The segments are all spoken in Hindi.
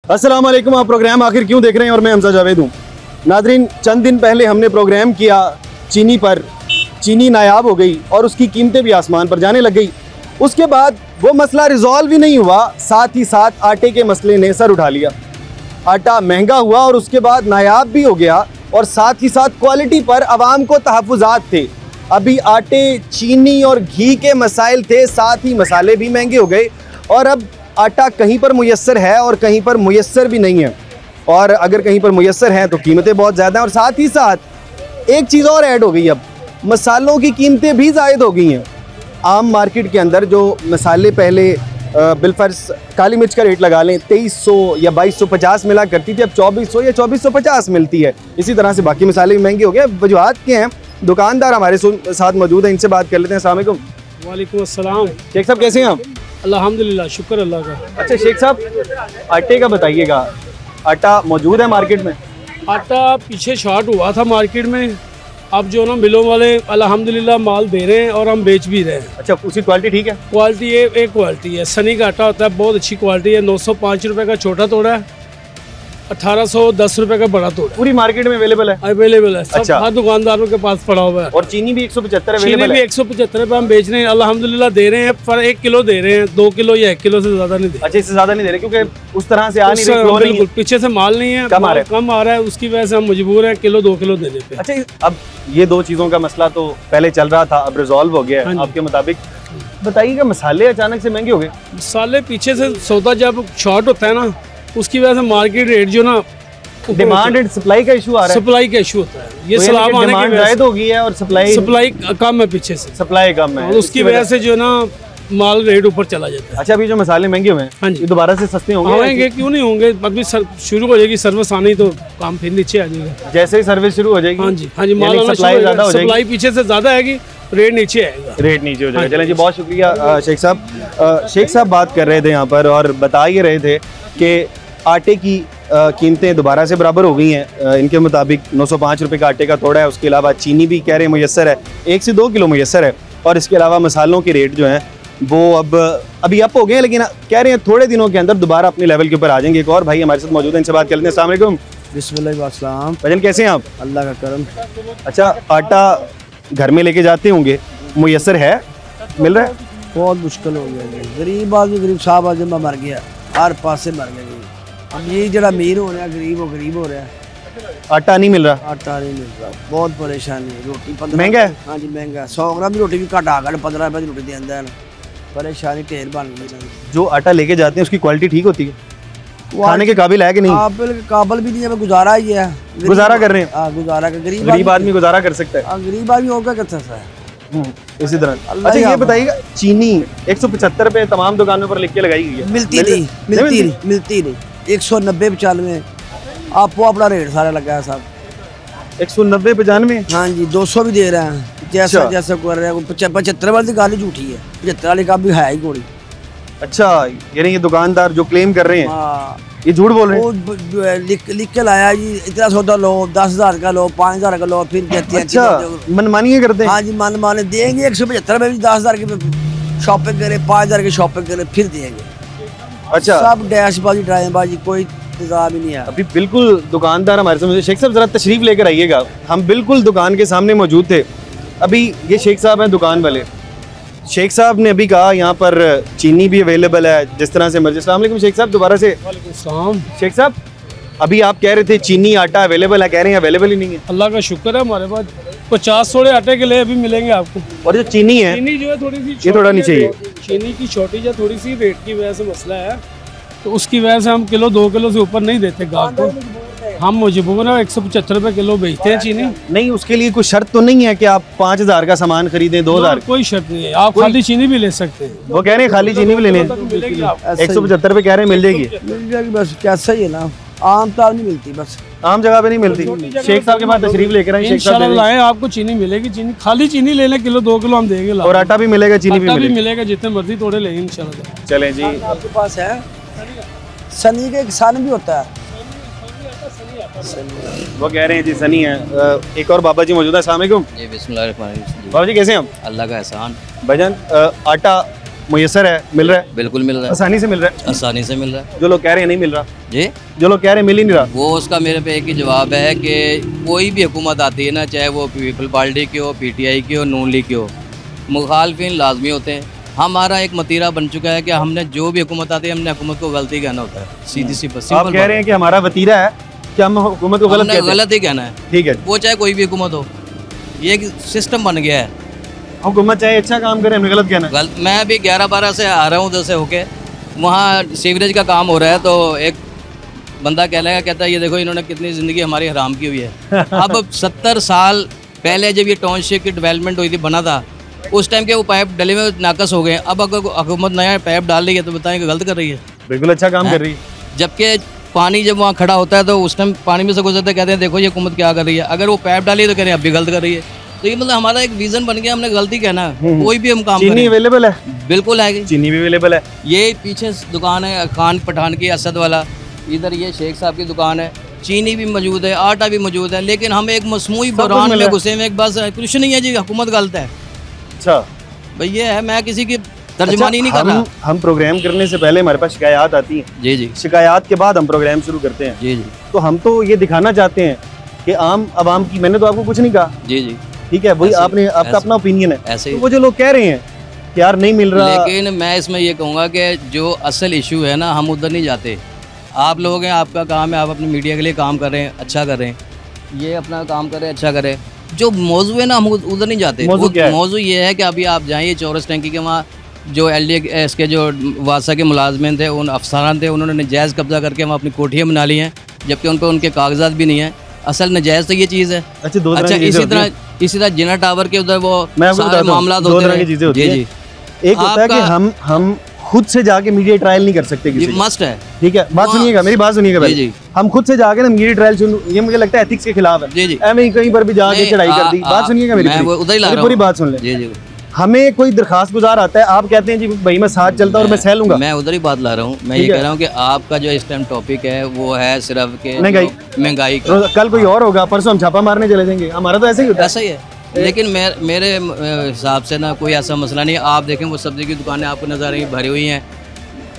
अस्सलाम वालेकुम। आप प्रोग्राम आखिर क्यों देख रहे हैं और मैं हमजा जावेद हूँ। नादरीन, चंद दिन पहले हमने प्रोग्राम किया चीनी पर। चीनी नायाब हो गई और उसकी कीमतें भी आसमान पर जाने लग गई। उसके बाद वो मसला रिजॉल्व ही नहीं हुआ, साथ ही साथ आटे के मसले ने सर उठा लिया। आटा महंगा हुआ और उसके बाद नायाब भी हो गया और साथ ही साथ क्वालिटी पर आवाम को तहफ़्फ़ुज़ात थे। अभी आटे, चीनी और घी के मसाइल थे, साथ ही मसाले भी महंगे हो गए और अब आटा कहीं पर मुयस्सर है और कहीं पर मुयस्सर भी नहीं है। और अगर कहीं पर मुयस्सर है तो कीमतें बहुत ज़्यादा हैं और साथ ही साथ एक चीज़ और ऐड हो गई, अब मसालों की कीमतें भी ज़ायद हो गई हैं। आम मार्केट के अंदर जो मसाले पहले बिलफर्ज काली मिर्च का रेट लगा लें 2300 या 2250 मिला करती थी, अब 2400 या 2450 मिलती है। इसी तरह से बाकी मसाले भी महंगे हो गए। वजूहात के हैं, दुकानदार हमारे साथ मौजूद हैं, इनसे बात कर लेते हैं। अस्सलाम वालेकुम। वालेकुम अस्सलाम। शेख साहब कैसे हैं आप? अल्हम्दुलिल्लाह, शुक्र अल्लाह का। अच्छा शेख साहब, आटे का बताइएगा, आटा मौजूद है मार्केट में? आटा पीछे शॉर्ट हुआ था मार्केट में, अब जो ना मिलों वाले अल्हम्दुलिल्लाह माल दे रहे हैं और हम बेच भी रहे हैं। अच्छा, उसकी क्वालिटी ठीक है? क्वालिटी एक क्वालिटी है, सनी का आटा होता है, बहुत अच्छी क्वालिटी है। 905 रुपये का छोटा तोड़ा है, 1810 रुपये का बड़ा तोड़ा। पूरी मार्केट में अवेलेबल है? अवेलेबल है, सब अच्छा। हर दुकानदारों के पास पड़ा हुआ है। और चीनी भी 175 चीनी अवेलेबल भी है? 175 रुपये हम बेच रहे हैं, अल्हम्दुलिल्लाह दे रहे हैं। पर 1 किलो दे रहे हैं, 2 किलो या 1 किलो से ज़्यादा नहीं दे रहे। अच्छा, इससे ज़्यादा नहीं दे रहे क्योंकि उस तरह से आ नहीं रही, फ्लो नहीं है। बिल्कुल, पीछे से माल नहीं है, कम आ रहा है, उसकी वजह से हम मजबूर हैं किलो 2 किलो देने पे। अच्छा, अब ये दो चीज़ों का मसला तो पहले चल रहा था, अब रिजॉल्व हो गया है आपके मुताबिक। बताइएगा, मसाले अचानक से महंगे हो गए? मसाले पीछे से सौदा जब शॉर्ट होता है ना, उसकी वजह से मार्केट रेट जो ना डिमांड एंड सप्लाई का इशू आ रहा है। सप्लाई का इशू होता है, ये सलाब आने की डिमांड वजह ज़ायद हो गई है और सप्लाई कम है पीछे से, सप्लाई कम है, उसकी वजह से जो ना माल रेट ऊपर चला जाता है। अच्छा, अभी जो मसाले महंगे हुए हैं, हाँ जी, ये दोबारा से सस्ते होंगे? क्यों नहीं होंगे, अभी शुरू हो जाएगी सर्विस आनी तो काम फिर नीचे आ जाएगा। जैसे ही सर्विस शुरू हो जाएगी? हाँ जी, हाँ जी, माल सप्लाई ज़्यादा हो जाएगी, सप्लाई पीछे से ज़्यादा आएगी, रेट नीचे आएगा, रेट नीचे हो जाएगा। चलें जी, बहुत शुक्रिया शेख साहब। शेख साहब बात कर रहे थे यहाँ पर और बता ये रहे थे कि आटे की कीमतें दोबारा से बराबर हो गई हैं। इनके मुताबिक 905 रुपये का आटे का तोड़ा है, उसके अलावा चीनी भी कह रहे हैं मुयस्सर है, 1 से 2 किलो मुयस्सर है, और इसके अलावा मसालों के रेट जो हैं वो अभी अप हो गए हैं, लेकिन कह रहे हैं थोड़े दिनों के अंदर दोबारा अपने लेवल के ऊपर आ जाएंगे। एक और भाई हमारे साथ मौजूद हैं, इनसे बात कर लेते हैं। अस्सलाम वालेकुम। बिस्मिल्लाह। भजन कैसे हैं आप? अल्लाह का करम। अच्छा, आटा घर में लेके जाते होंगे, मुयस्सर है, मिल रहा है? बहुत मुश्किल हो गया, गरीब आदमी, गरीब साहब आज मर गया, हर पास से मर गया। अब ये जरा अमीर हो रहा है, गरीब हो रहा है, आटा नहीं मिल रहा, आटा नहीं मिल रहा, बहुत परेशानी है। रोटी 15 महंगा है? हाँ जी महंगा है, 100 ग्राम की रोटी भी घटा कर 15 रुपये की रोटी दे अंदर, परेशानी ढेर बन गई। जो आटा लेके जाते हैं उसकी क्वालिटी ठीक होती है? खाने के काबिल है कि नहीं? काबिल भी नहीं है, गुजारा ही है, गुजारा कर रहे हैं। हाँ, गुजारा कर, गरीब आदमी गुजारा कर सकता है, गरीब आदमी होगा कर सकता है। इसी तरह। अच्छा, ये बताइएगा, चीनी 175 रुपये तमाम दुकानों पर लिख के लगाई गई है, मिलती नहीं 190 95 आपको अपना रेट सारा लगा है साहब, 190 95। हाँ जी, 200 भी दे रहे हैं, जैसा जैसा कर रहे हैं। 75 वाली गाली झूठी है, 75 वाली का भी है ही कोई। अच्छा, यानी ये दुकानदार जो क्लेम कर रहे हैं ये झूठ बोल रहे हैं? लिख के लाया जी, इतना सौदा लो, 10,000 का लो, 5,000 का लो, फिर कहते हैं। अच्छा, मनमानी करते हैं? हाँ जी, मनमानी देंगे। 175 में भी 10,000 की शॉपिंग करे, 5,000 की शॉपिंग करे, फिर देंगे। अच्छा, सब डैशबाजी ड्राइंगबाजी, कोई इंतजाम ही नहीं है। अभी बिल्कुल दुकानदार हमारे सामने। शेख साहब जरा तशरीफ लेकर आइएगा, हम बिल्कुल दुकान के सामने मौजूद थे। अभी ये शेख साहब हैं दुकान वाले। शेख साहब ने अभी कहा यहाँ पर चीनी भी अवेलेबल है, जिस तरह से मर्जी। अस्सलाम वालेकुम शेख साहब, दोबारा से। वालेकुम। शेख साहब, अभी आप कह रहे थे चीनी आटा अवेलेबल है, कह रहे हैं अवेलेबल ही नहीं है। अल्लाह का शुक्र है, हमारे पास 50 सोड़े आटे के लिए अभी मिलेंगे आपको। और जो चीनी है, चीनी जो है थोड़ी सी, ये थोड़ा नीचे ही, चीनी की शॉर्टेज है थोड़ी सी, रेट की वजह से मसला है, तो उसकी वजह से हम किलो 2 किलो से ऊपर नहीं देते गाहक को। हम मजबूर है, 175 रुपये किलो बेचते हैं चीनी। नहीं, उसके लिए कोई शर्त तो नहीं है कि आप 5,000 का सामान खरीदें, 2,000? कोई शर्त नहीं है, आप खाली चीनी भी ले सकते हैं। वो कह रहे हैं खाली चीनी भी लेने, 175 रुपये कह रहे हैं, मिल जाएगी? बस कैसा ही है ना, आम तो नहीं मिलती, बस आम जगह पे नहीं मिलती। शेख साहब के पास तशरीफ लेकर आए, इंशाल्लाह लाएं, आपको चीनी मिलेगी। चीनी खाली चीनी ले लें, किलो 2 किलो हम देंगे, और आटा भी मिलेगा, चीनी भी मिलेगा, जितने मर्जी तोड़े लेंगे इंशाल्लाह। चलें जी, आपके पास है सनी का एक सन भी होता है, वो कह रहे हैं जी सनी है। एक और बाबा जी मौजूद है। अस्सलाम वालेकुम जी, बिस्मिल्लाह। बाबा जी कैसे हैं हम? अल्लाह का एहसान। भाईजान, आटा मुयसर है, मिल रहा है, बिल्कुल मिल रहा है, आसानी से मिल रहा है? आसानी से मिल रहा है। जो लोग कह रहे हैं नहीं मिल रहा, जी, जो लोग कह रहे हैं मिल ही नहीं रहा, वो उसका मेरे पे एक ही जवाब है कि कोई भी हुकूमत आती है ना, चाहे वो पीपल पार्टी की हो, पीटीआई की हो, नून लीग की हो, मुखालफिन लाजमी होते हैं। हमारा एक मतीरा बन चुका है कि हमने जो भी हुकूमत आती है हमने हुकूमत को गलती कहना होता है, सीधी सी बस। आप कह रहे हैं कि हमारा वतीरा है कि हम हुकूमत को गलत कहते हैं? गलत ही कहना है, ठीक है। वो चाहे कोई भी हुकूमत हो, ये एक सिस्टम बन गया है। हुकूमत चाहे अच्छा काम करे, हमें गलत कहना है। गलत। मैं अभी 11-12 से आ रहा हूँ उधर से होके, वहाँ सीवरेज का काम हो रहा है, तो एक बंदा कहता है ये देखो इन्होंने कितनी ज़िंदगी हमारी हराम की हुई है। अब 70 साल पहले जब ये टाउनशिप की डेवलपमेंट हुई थी, बना था, उस टाइम के वो पाइप डले हुए नाकस हो गए। अब अगर हुकूमत नया पाइप डाल रही है तो बताएं कि गलत कर रही है? बिल्कुल अच्छा काम कर रही है। जबकि पानी जब वहाँ खड़ा होता है तो उस टाइम पानी में से गुजरते कहते हैं देखो ये हुकूमत क्या कर रही है। अगर वो पाइप डाली है तो कह रहे हैं अब भी गलत कर रही है। तो ये मतलब हमारा एक विजन बन गया, हमने गलती कहना है, कोई भी हम काम करें। चीनी अवेलेबल है? बिल्कुल है, चीनी भी अवेलेबल है। ये पीछे दुकान है खान पठान की, असद वाला, इधर ये शेख साहब की दुकान है, चीनी भी मौजूद है, आटा भी मौजूद है, लेकिन हम एक मसमूई बहरान में घुसे में, बस कुछ नहीं है जी, हुकूमत गलत है। अच्छा भाई ये है, मैं किसी की तर्जमानी नहीं कर रहा। हम प्रोग्राम करने से पहले हमारे पास शिकायत आती है, जी जी, शिकायत के बाद हम प्रोग्राम शुरू करते हैं। जी जी, तो हम तो ये दिखाना चाहते हैं कि आम आवाम की, मैंने तो आपको कुछ नहीं कहा, जी जी, ठीक है, वही आपने, आपका अपना ओपिनियन है। ऐसे तो ही। वो जो लोग कह रहे हैं कि यार नहीं मिल रहा, लेकिन मैं इसमें ये कहूँगा कि जो असल इशू है ना, हम उधर नहीं जाते। आप लोग हैं, आपका काम है, आप अपनी मीडिया के लिए काम कर रहे हैं, अच्छा कर रहे हैं, ये अपना काम कर रहे हैं, अच्छा करें। जो मौजू है ना, हम उधर नहीं जाते। मौजू ये है कि अभी आप जाइए चौरस टैंकी के वहाँ, जो LDA के जो वासा के मुलाजमिन थे, उन अफसरान थे, उन्होंने नजायज़ कब्जा करके वहाँ अपनी कोठियाँ बना ली हैं, जबकि उन पर उनके कागजात भी नहीं हैं। असल नजायज़ तो ये चीज़ है। अच्छा, इसी तरह जिना टावर के उधर वो सारे मामला होते हैं। जी जी, एक होता है कि हम खुद से जाके मीडिया ट्रायल नहीं कर सकते किसी का। मस्ट है, ठीक है, बात सुनिएगा, मेरी बात सुनिएगा पहले। जी। हम खुद से जाके ना मीडिया ट्रायल शुरू, ये मुझे लगता है एथिक्स के खिलाफ है। जी जी, मैं कहीं पर भी जाके चढ़ाई कर दी। बात सुनिएगा मेरी, पूरी बात सुन ले। जी जी, हमें कोई दरखास्त गुजार आता है, आप कहते हैं जी भाई मैं साथ चलता और मैं सह लूंगा। मैं उधर ही बात ला रहा हूँ। मैं ये कह रहा हूँ कि आपका जो इस टाइम टॉपिक है वो है सिर्फ के महंगाई का। कल कोई और होगा, परसों हम छापा मारने चले जाएंगे, हमारा तो ऐसा ही होता है। ऐसा ही है, लेकिन मेरे हिसाब से ना कोई ऐसा मसला नहीं। आप देखें वो सब्जी की दुकानें आपको नजर आ रही भरी हुई हैं,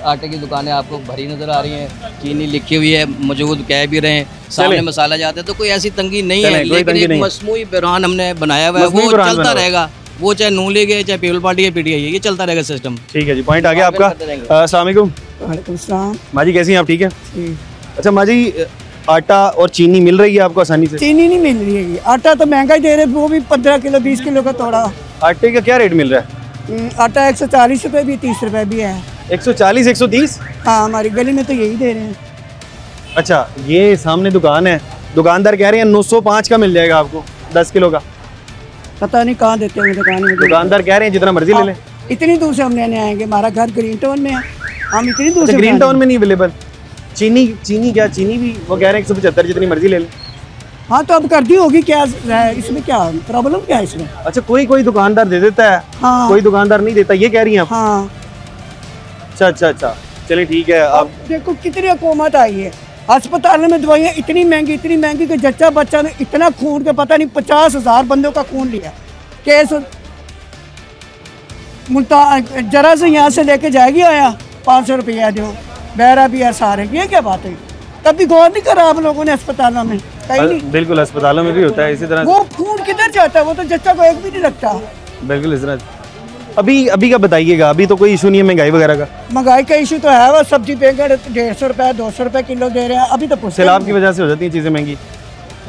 आटे की दुकानें आपको भरी नजर आ रही हैं, चीनी लिखी हुई है, मौजूद कह भी रहे हैं, सामने मसाला जाते हैं, तो कोई ऐसी तंगी नहीं है। लेकिन एक मसमूई बहरान हमने बनाया हुआ है, वो चलता रहेगा, वो चाहे नून लीग है, चाहे पीपल पार्टी है, पीटीआई है, ये चलता रहेगा सिस्टम। ठीक है जी, पॉइंट आ गया आपका। अस्सलाम वालेकुम। वालेकुम सलाम। माँ जी कैसी हैं आप? ठीक है। अच्छा माँ जी, आटा और चीनी मिल रही है आपको आसानी से? चीनी नहीं मिल रही है, आटा तो महंगा ही दे रहे, वो भी 15 किलो 20 किलो का तोड़ा। आटे का क्या रेट मिल रहा है? आटा 140 रुपये भी, 30 रुपये भी है। 140 130? हाँ, हमारी गली में तो यही दे रहे हैं। अच्छा, ये सामने दुकान है, दुकानदार कह रहे हैं 905 का मिल जाएगा आपको 10 किलो का। पता नहीं कहाँ देते हैं दुकान में। दुकानदार कह रहे हैं जितना मर्जी ले लें। इतनी दूर से हम लेने आएंगे, हमारा घर ग्रीन टाउन में है, हम इतनी दूर से। ग्रीन टाउन में नहीं अवेलेबल चीनी? क्या चीनी भी वो कह रहे हैं 175, जितनी मर्जी ले लें। हाँ, तो अब कर दी होगी, क्या इसमें क्या प्रॉब्लम क्या है इसमें? अच्छा, कोई दुकानदार दे देता है। हाँ, कोई दुकानदार नहीं देता, ये कह रही हैं आप? हाँ। अच्छा, चलिए ठीक है। आप देखो कितनी हुकूमत आई है, अस्पताल में दवाइयाँ इतनी महंगी कि जच्चा बच्चा ने इतना खून का पता नहीं 50,000 बंदों का खून लिया। केस जरा से यहाँ से लेके जाएगी आया 500 रुपया दो, बहरा भी है सारे। ये क्या बात है? कभी गौर नहीं करा आप लोगों ने अस्पतालों में? कहीं नहीं। बिल्कुल, अस्पतालों में भी होता है इसी तरह। वो खून किधर जाता है? वो तो जच्चा को एक भी नहीं लगता। बिल्कुल इस तरह। अभी का बताइएगा, अभी तो कोई इशू नहीं है महंगाई वगैरह का? महंगाई का इशू तो है, वो सब्जी बैंगन 150 रुपये 200 रुपये किलो दे रहे हैं। अभी तो सैलाब की वजह से हो जाती है चीजें महंगी।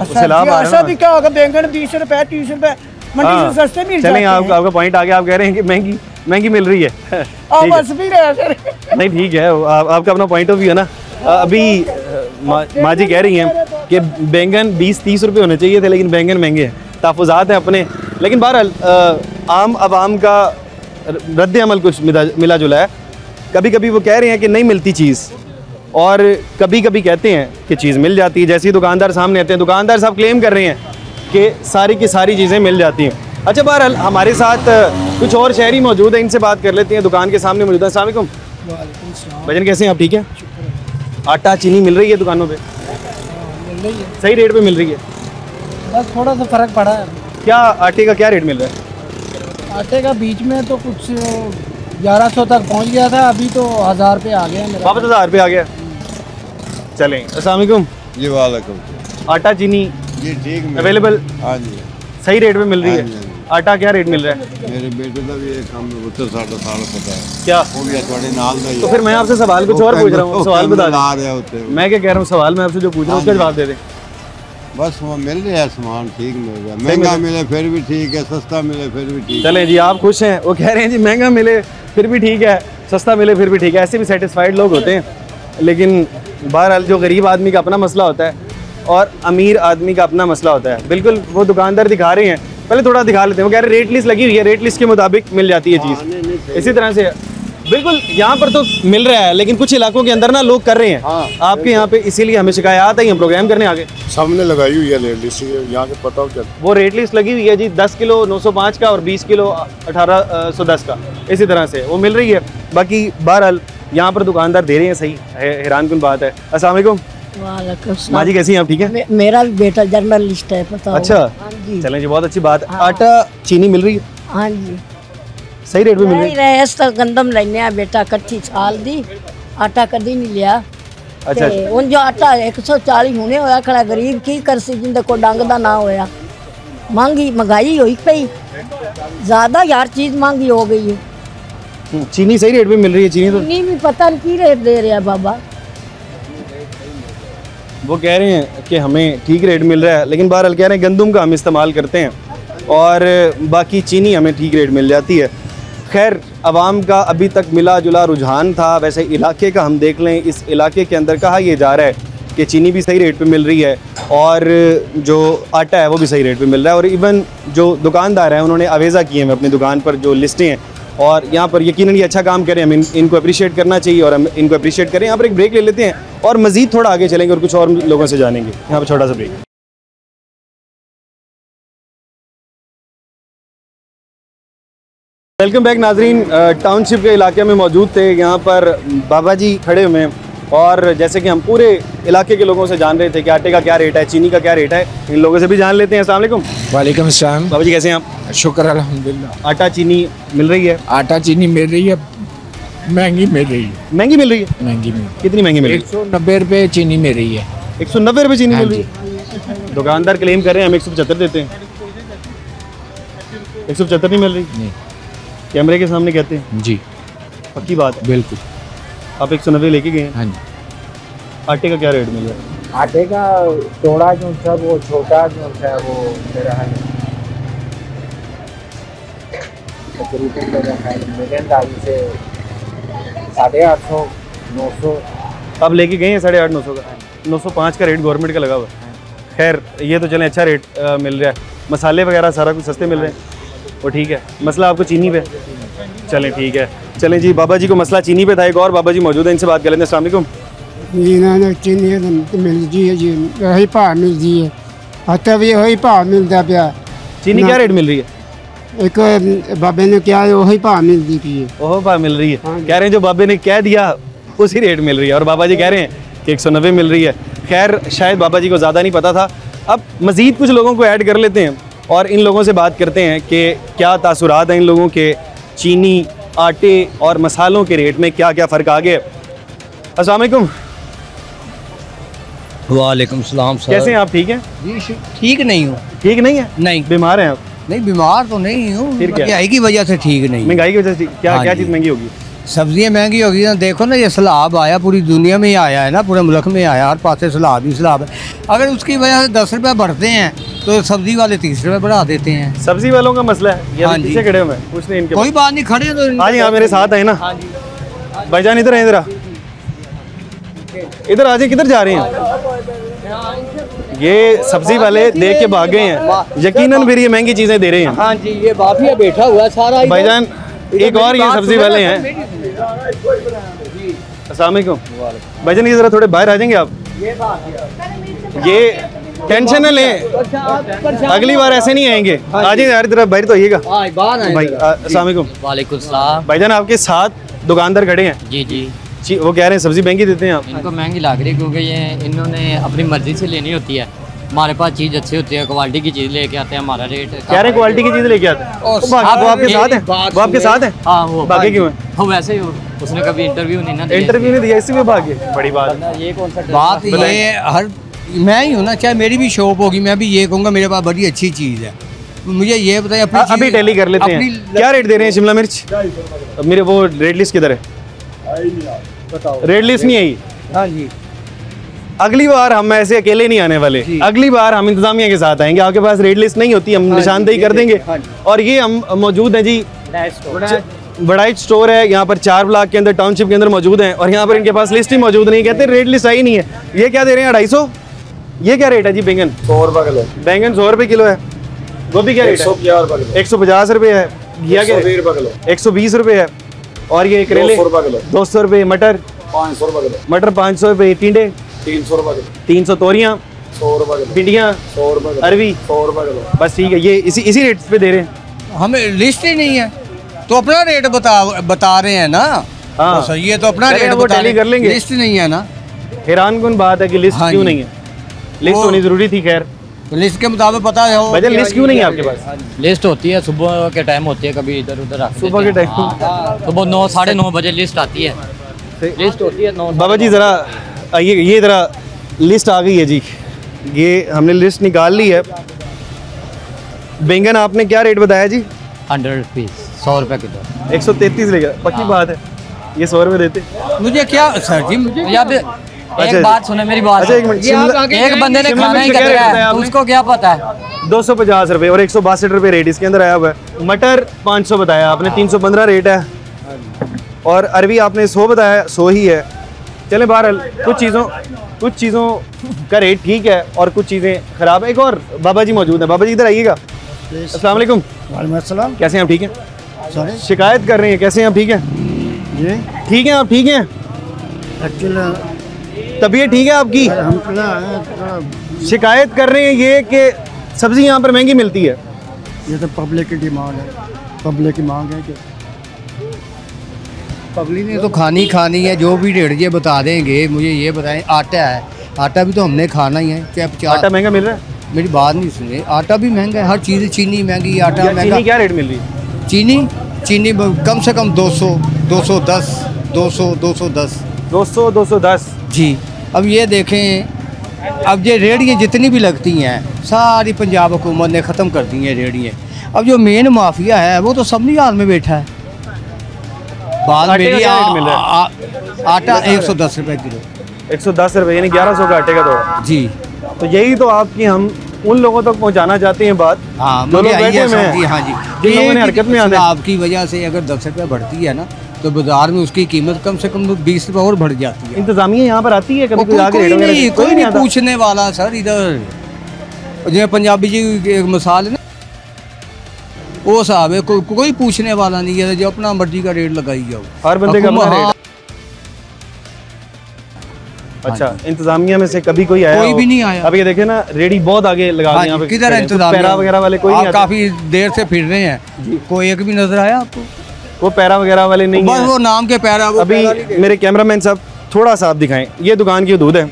ऐसा भी क्या होगा? बैंगन 20 रुपये 30 रुपये मंडी से सस्ते मिल जाते हैं। आपका पॉइंट आ गया, आप कह रहे हैं कि महंगी मिल रही है। बस भी रहे नहीं ठीक है, आपका अपना पॉइंट ऑफ व्यू है ना। अभी माँ जी कह रही हैं कि बैंगन 20-30 रुपये होने चाहिए थे, लेकिन बैंगन महंगे हैं, तहफ़्फ़ुज़ात हैं अपने। लेकिन बहरहाल आम आवाम का रद्द अमल कुछ मिला जुला है। कभी कभी वो कह रहे हैं कि नहीं मिलती चीज़, और कभी कभी कहते हैं कि चीज़ मिल जाती है। जैसे ही दुकानदार सामने आते हैं, दुकानदार साहब क्लेम कर रहे हैं कि सारी की सारी चीज़ें मिल जाती हैं। अच्छा, बहरहाल हमारे साथ कुछ और शहरी मौजूद हैं, इनसे बात कर लेते हैं। दुकान के सामने मौजूद है। अस्सलाम वालेकुम। भजन कैसे हैं आप? ठीक है। आटा चीनी मिल रही है दुकानों पे? मिल रही है, सही रेट पे मिल रही है? बस थोड़ा सा फ़र्क पड़ा है। क्या आटे का क्या रेट मिल रहा है? आटे का बीच में तो कुछ 1100 तक पहुंच गया था, अभी तो 1000 पे आ गया मेरा। वापस 1000 पे आ गया। चलें, अस्सलाम वालेकुम। जी वालेकुम। आटा चीनी जी ठीक अवेलेबल हाँ जी सही रेट में मिल रही हाँ है? जी, हाँ जी। आटा क्या रेट मिल रहा है? मेरे बेटे का भी एक काम उत्तर साढ़े साल पता है क्या? वो भी थोड़े नाल दा ही तो है। फिर मैं आपसे सवाल कुछ और पूछ रहा हूँ, सवाल बता ला दें। रहे होते हैं। मैं क्या कह रहा हूँ, सवाल मैं आपसे जो पूछ रहा हूँ उसका जवाब दे दें। बस वो मिल रहा है, सामान ठीक मिल रहा है, महंगा मिले फिर भी ठीक है, सस्ता मिले फिर भी ठीक है। चलें जी, आप खुश हैं? वो कह रहे हैं जी महंगा मिले फिर भी ठीक है, सस्ता मिले फिर भी ठीक है। ऐसे भी सेटिस्फाइड लोग होते हैं, लेकिन बहरहाल जो गरीब आदमी का अपना मसला होता है और अमीर आदमी का अपना मसला होता है। बिल्कुल वो दुकानदार दिखा रहे हैं, पहले थोड़ा दिखा लेते हैं। वो कह रहे रेट लिस्ट लगी हुई है, रेट लिस्ट के मुताबिक मिल जाती है चीज़। इसी तरह से बिल्कुल यहाँ पर तो मिल रहा है, लेकिन कुछ इलाकों के अंदर ना लोग कर रहे हैं। आपके यहाँ पे इसीलिए हमें शिकायत आई, हम प्रोग्राम करने आगे। सामने लगाई हुई है रेट लिस्ट, यहाँ से पता हो चलता। वो रेट लिस्ट लगी हुई है जी, 10 किलो 905 का और 20 किलो 1810 का, इसी तरह से वो मिल रही है। बाकी बहरहाल यहाँ पर दुकानदार दे रहे हैं सही, हैरानकुन बात है। अस्सलाम वालेकुम। वालेकुम माँ जी कैसी हैं आप? ठीक है। मेरा भी बेटा जर्नलिस्ट है, पता हो। अच्छा, हाँ जी, चलें जी, बहुत अच्छी बात है। आटा चीनी मिल रही है हाँ जी। सही रेट में मिल रही नहीं है? रहे तो गंदम लेने आ बेटा, कच्ची छाल दी, आटा कदी नहीं लिया। अच्छा, ते उन जो आटा 140 होने होया खड़ा, गरीब की कर सी जिंदे को डंग दा ना होया। महंगाई हुई पई ज्यादा यार, चीज महंगी हो गई है। चीनी सही रेट में मिल रही है? चीनी तो नहीं भी पता नहीं की रेट दे रहा बाबा। वो कह रहे हैं कि हमें ठीक रेट मिल रहा है, लेकिन बहरहाल कह रहे हैं गंदम का हम इस्तेमाल करते हैं और बाकी चीनी हमें ठीक रेट मिल जाती है। खैर, आवाम का अभी तक मिला जुला रुझान था। वैसे इलाके का हम देख लें, इस इलाके के अंदर कहा यह जा रहा है कि चीनी भी सही रेट पे मिल रही है और जो आटा है वो भी सही रेट पे मिल रहा है। और इवन जो दुकानदार हैं उन्होंने अवेज़ा किए हैं अपनी दुकान पर जो लिस्टें हैं, और यहाँ पर यकीनन ये अच्छा काम करें, हम इनको अप्रिशिएट करना चाहिए और हम इनको अप्रिशिएट करें। यहाँ पर एक ब्रेक ले लेते हैं और मज़ीद थोड़ा आगे चलेंगे और कुछ और लोगों से जानेंगे। यहाँ पर छोटा सा ब्रेक। वेलकम बैक नाजरीन। टाउनशिप के इलाके में मौजूद थे, यहाँ पर बाबा जी खड़े हुए हैं और जैसे कि हम पूरे इलाके के लोगों से जान रहे थे कि आटे का क्या रेट है, चीनी का क्या रेट है, इन लोगों से भी जान लेते हैं। अस्सलाम वालेकुम। वालेकुम अस्सलाम। बाबा जी कैसे हैं आप? शुक्र अल्हम्दुलिल्लाह। आटा चीनी मिल रही है? आटा चीनी मिल रही है, महंगी मिल रही है। महंगी मिल रही है? महंगी मिल कितनी महंगी मिल रही 190 रुपये चीनी मिल रही है। 190 रुपये चीनी हाँ मिल रही है? दुकानदार क्लेम कर रहे हैं हम 175 देते हैं। 175 नहीं मिल रही? नहीं। कैमरे के सामने कहते हैं? जी पक्की बात है? बिल्कुल। आप 190 लेके गए हैं? हाँ जी। आटे का क्या रेट मिल रहा है? आटे का चौड़ा जो था वो छोटा जो था वो मेरा है तकरीबन मेरा है मिलियन दाई से 850 900। आप लेके गए हैं 850 900 का? 905 का रेट गवर्नमेंट का लगा हुआ है। खैर ये तो चलें, अच्छा रेट मिल रहा है। मसाले वगैरह सारा कुछ सस्ते मिल रहे हैं, वो ठीक है। मसला आपको चीनी पे? चलें ठीक है। चलें जी, बाबा जी को मसला चीनी पे था। एक और बाबा जी मौजूद है, इनसे बात कर लेते हैं। अस्सलाम वालेकुम। जी ना चीनी मिलती है जी, वही भाव मिलती है, आटा भी वही भाव मिलता पाया। चीनी क्या रेट मिल रही है? एक बाबे ने क्या है वही भाव मिलती पी है। ओह भाव मिल रही है? हाँ। कह रहे हैं जो बाबे ने कह दिया उसी रेट मिल रही है, और बाबा जी कह रहे हैं कि 190 मिल रही है। खैर शायद बाबा जी को ज़्यादा नहीं पता था। अब मज़ीद कुछ लोगों को ऐड कर लेते हैं और इन लोगों से बात करते हैं कि क्या तासुरात हैं इन लोगों के, चीनी, आटे और मसालों के रेट में क्या क्या फ़र्क आ गया। अस्सलाम वालेकुम। वालेकुम सलाम सर। कैसे हैं आप? ठीक हैं? जी ठीक नहीं हूँ। ठीक नहीं है? नहीं बीमार हैं आप? नहीं बीमार तो नहीं हूँ, फिर क्या? महंगाई की वजह से ठीक नहीं। महंगाई की वजह से क्या हाँ क्या जी। चीज़ महंगी होगी? सब्जियाँ महंगी होगी ना, देखो ना ये सैलाब आया, पूरी दुनिया में ही आया है ना, पूरे मुल्क में आया, हर पास से सैलाब ही सैलाब है। अगर उसकी वजह से 10 रुपये बढ़ते हैं तो सब्जी वाले 30 रुपये बढ़ा देते हैं। सब्जी वालों का मसला है। ये हाँ अभी जी। पीछे खड़े हुए हैं, पूछते हैं इनके कोई बात नहीं, खड़े हैं तो आज यहाँ मेरे साथ है ना। हाँ जी। भाईजान इधर है, इधर आ। इधर आ जाए। किधर जा रहे हैं? ये सब्जी वाले देख के भाग गए हैं, यकीनन फिर ये महंगी चीजें दे रहे हैं। हाँ जी, ये बाफिया बैठा हुआ है सारा इधर। भाईजान एक और ये सब्जी वाले हैं। अस्सलाम वालेकुम भाईजान, ये जरा थोड़े बाहर आ जाएंगे आप? ये टेंशन न लें, अगली बार ऐसे नहीं आएंगे। आ जाइए यार, इधर बाहर तो आइएगा भाई। अस्सलाम वालेकुम। वालेकुम सलाम। भाईजान आपके साथ दुकानदार खड़े हैं जी जी, वो कह रहे हैं सब्जी महंगी देते हैं आप? इनको महंगी लग रही क्योंकि ये इन्होंने अपनी मर्जी से लेनी होती है, हमारे पास चीज़ अच्छी होती है, क्वालिटी की चीज़ लेके आते हैं, हमारा रेट कह रहे क्वालिटी की चीज़ लेके आते हैं। वो आपके साथ है, वो आपके साथ है। हाँ वो भागे क्यों है? वो वैसे ही उसने कभी इंटरव्यू नहीं ना दिया। इंटरव्यू नहीं दिया, इसी में भागे। बड़ी बात है। ये कौन सा बात ये हर मैं ही हूँ ना, चाहे मेरी भी शॉप होगी, मैं भी ये कहूँगा मेरे पास बड़ी अच्छी चीज़ है। मुझे ये बताइए अपनी अभी टैली कर लेते हैं, क्या रेट दे रहे हैं शिमला मिर्च? मेरे वो रेट लिस्ट किधर है? रेट लिस्ट नहीं आई। हाँ जी, अगली बार हम ऐसे अकेले नहीं आने वाले, अगली बार हम इंतजामिया के साथ आएंगे। आपके पास रेट लिस्ट नहीं होती, हम निशानदेही कर देंगे। और ये हम मौजूद हैं जी, बड़ाइच स्टोर है यहाँ पर 4 ब्लॉक के अंदर, टाउनशिप के अंदर मौजूद हैं। और यहाँ पर इनके पास लिस्ट ही मौजूद नहीं, कहते रेट लिस्ट आई नहीं है। ये क्या दे रहे हैं? 250। ये क्या रेट है जी? बैंगन 100 रुपये किलो। बैंगन 100 रुपये किलो है। गोभी क्या रेट है? 150 रुपये है। घिया क्या? 120 रुपये है। और ये करेले 200 रुपये। मटर 500 रुपये किलो। मटर 500 रुपये। टिंडे 300 रुपये किलो। 300। तोरियाँ 100 रुपये किलो। भिंडियाँ 100 रुपये किलो। अरवी 100 रुपये किलो। बस ठीक है, ये इसी रेट पे दे रहे हैं। हमें लिस्ट ही नहीं है तो अपना रेट बता रहे हैं ना। हाँ, तो सही है, तो अपना चलिए, रेट वो बता टैली कर लेंगे। लिस्ट नहीं है ना। हैरान कौन बात है कि लिस्ट हाँ क्यों जी। नहीं है? लिस्ट होनी जरूरी थी। खैर तो लिस्ट के मुताबिक पता है हो। भैया लिस्ट क्यों नहीं है आपके पास? लिस्ट होती है, सुबह के टाइम होती है, कभी इधर उधर रख सुबह के टाइम? सुबह 9 साढ़े 9 बजे लिस्ट आती है। लिस्ट होती है 9। बाबा जी ज़रा आइए, ये ज़रा लिस्ट आ गई है जी, ये हमने लिस्ट निकाल ली है। बैंगन आपने क्या रेट बताया जी? 100 रुपीज़, 100 रुपये किलो। 133 लेगा। पक्की बात है, ये 100 रुपये देते। मुझे क्या सर जी, मुझे या फिर एक बात सुने मेरी बात। अच्छा, एक मिनट। एक बंदे ने खाना ही कर रहा है, उसको क्या पता है? 250 रुपये और 162 रुपये रेट इसके अंदर आया हुआ है। मटर 500 बताया आपने, 315 रेट है। और अरवी आपने 100 बताया, 100 ही है। चले बहरहाल कुछ चीज़ों का रेट ठीक है और कुछ चीज़ें ख़राब है। एक और बाबा जी मौजूद हैं। बाबा जी इधर आइएगा। अस्सलाम वालेकुम। वालेकुम अस्सलाम। कैसे हैं आप? ठीक हैं? सॉरी, शिकायत कर रहे हैं, कैसे हैं आप? ठीक हैं? ये ठीक हैं आप? ठीक हैं? एक्चुअली तबीयत ठीक है आपकी? शिकायत कर रहे हैं ये कि सब्ज़ी यहाँ पर महंगी मिलती है। ये तो पब्लिक की डिमांड है, पब्लिक की मांग है कि पब्लिक ने तो खानी है। जो भी रेट ये बता देंगे। मुझे ये बताएं, आटा है, आटा भी तो हमने खाना ही है। चाहे आटा महंगा मिल रहा है? मेरी बात नहीं सुने, आटा भी महंगा है, हर चीज़। चीनी महंगी, आटा महंगा। चीनी क्या रेट मिल रही है? चीनी कम से कम 200, 210, 200, 210, 200, 210 जी। अब ये देखें, अब ये रेहड़ियाँ जितनी भी लगती हैं सारी पंजाब हुकूमत ने ख़त्म कर दी हैं रेहड़ियाँ। अब जो मेन माफिया है वो तो सबनी हाल में बैठा है। बात मेरी आटा 110 रुपये किलो। 110 रुपये यानी 1100 का आटे का तो जी। तो यही तो आपकी हम उन लोगों तक पहुंचाना चाहते हैं बात। हाँ, जो लोग बैठे हुए जी, हाँ जी। जिन लोगों ने हरकत में आना है। आपकी वजह से अगर 10 रुपये बढ़ती है ना तो बाजार में उसकी कीमत कम से कम 20 रुपये और बढ़ जाती है। इंतजामिया यहाँ पर आती है कभी? कोई नहीं पूछने वाला सर। इधर जो पंजाबी जी एक मिसाल है ना, वो साहब है, कोई पूछने वाला नहीं है, जो अपना मर्जी का रेट लगाई जाओ, हर बंदे का अपना रेट। अच्छा, इंतजामिया में से कभी कोई आया? कोई भी नहीं आया। अब ये देखे ना, रेडी बहुत आगे लगा दी यहाँ पे। किधर है इंतजामिया? पैरा वगैरह वाले कोई नहीं? काफी देर से फिर रहे हैं, कोई एक भी नजर आया आपको? वो पैरा वगैरह वाले नहीं बस है। वो नाम के पैरा। अभी मेरे कैमरामैन साहब थोड़ा सा आप दिखाएं। ये दुकान की हदूद है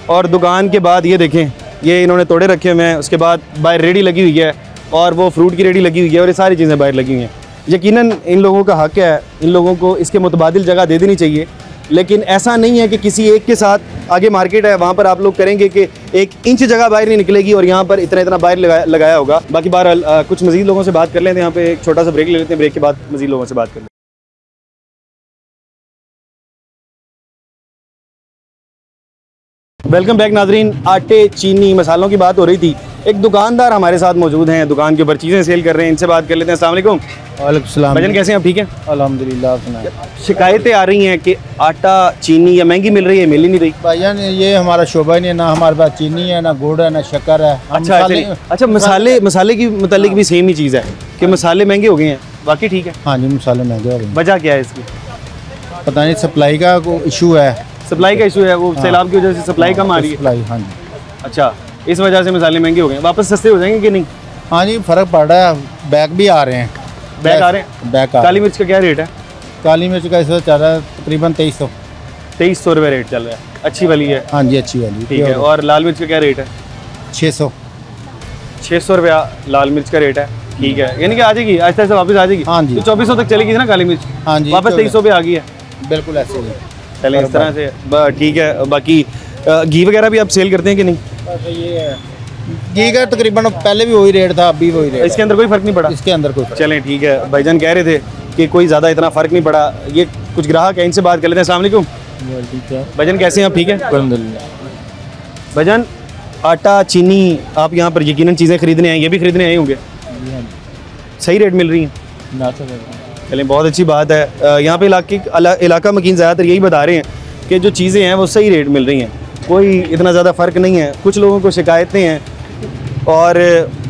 और दुकान के बाद ये देखें, ये इन्होंने तोड़े रखे हुए हैं। उसके बाद बाहर रेडी लगी हुई है और वो फ्रूट की रेडी लगी हुई है और ये सारी चीज़ें बाहर लगी हुई हैं। यकीनन इन लोगों का हक है, इन लोगों को इसके मुतबादिल जगह दे देनी चाहिए। लेकिन ऐसा नहीं है कि किसी एक के साथ आगे मार्केट है वहाँ पर आप लोग करेंगे कि 1 इंच जगह बाहर नहीं निकलेगी और यहाँ पर इतना बाहर लगाया होगा। बाकी बहरहाल कुछ मज़ीद लोगों से बात कर लेते हैं। यहाँ पे एक छोटा सा ब्रेक ले लेते हैं, ब्रेक के बाद मज़ीद लोगों से बात कर लेते हैं। वेलकम बैक नाजरीन। आटे, चीनी, मसालों की बात हो रही थी। एक दुकानदार हमारे साथ मौजूद हैं, दुकान के ऊपर चीज़ें सेल कर रहे हैं, इनसे बात कर लेते हैं। अस्सलाम वालेकुम। वालेकुम सलाम। भजन कैसे हैं आप? ठीक हैं अल्हम्दुलिल्लाह। शिकायतें आ रही हैं कि आटा, चीनी या महंगी मिल रही है, मिल ही नहीं रही। भाईजान ये हमारा शोभा ही नहीं है, ना हमारे पास चीनी है, ना गुड़ है, ना शक्कर है। अच्छा, मसाले की मुतालिक भी सेम ही चीज़ है कि मसाले महंगे हो गए हैं। बाकी ठीक है? हाँ जी, मसाले महंगे हो गए। वजह क्या है इसकी? पता नहीं, सप्लाई का इशू है। सप्लाई का इशू है, वो सैलाब की वजह से सप्लाई कम आ रही है। सप्लाई, हाँ जी। अच्छा, इस वजह से मसाले महंगे हो गए, वापस सस्ते हो जाएंगे कि नहीं? हाँ जी, फ़र्क पड़ रहा है। बैग भी आ रहे हैं। बैग आ रहे हैं? बैग। काली मिर्च का क्या रेट है? काली मिर्च का इस वक्त चल रहा है तकरीबन 2300। 2300 रुपये रेट चल रहा है। अच्छी वाली है? हाँ जी, अच्छी वाली। ठीक है। और लाल मिर्च का क्या रेट है? 600 रुपया लाल मिर्च का रेट है, ठीक है, यानी कि आ जाएगी आहिस्ता आहिस्ता वापस आ जाएगी। हाँ जी। तो 2400 तक चलेगी ना काली मिर्च? हाँ जी, वापस 2300 पे आ गई है। बिल्कुल ऐसे ही चलें इस तरह से, ठीक है। बाकी घी वगैरह भी आप सेल करते हैं कि नहीं? ये है घी का तकरीबन पहले भी वही रेट था, अभी वही रेट। इसके अंदर कोई फ़र्क नहीं पड़ा? इसके अंदर कोई। चलें ठीक है, भाईजान कह रहे थे कि कोई ज़्यादा इतना फ़र्क नहीं पड़ा। ये कुछ ग्राहक हैं, इनसे बात कर लेते हैं। अस्सलाम वालेकुम भाईजान, कैसे हैं आप? ठीक है भाईजान। आटा चीनी आप यहाँ पर यकीनन चीज़ें खरीदने आए, ये भी खरीदने आए होंगे, सही रेट मिल रही हैं? चलें बहुत अच्छी बात है। यहाँ पे इलाका मकीन ज़्यादातर यही बता रहे हैं कि जो चीज़ें हैं वो सही रेट मिल रही हैं, कोई इतना ज़्यादा फ़र्क नहीं है। कुछ लोगों को शिकायतें हैं और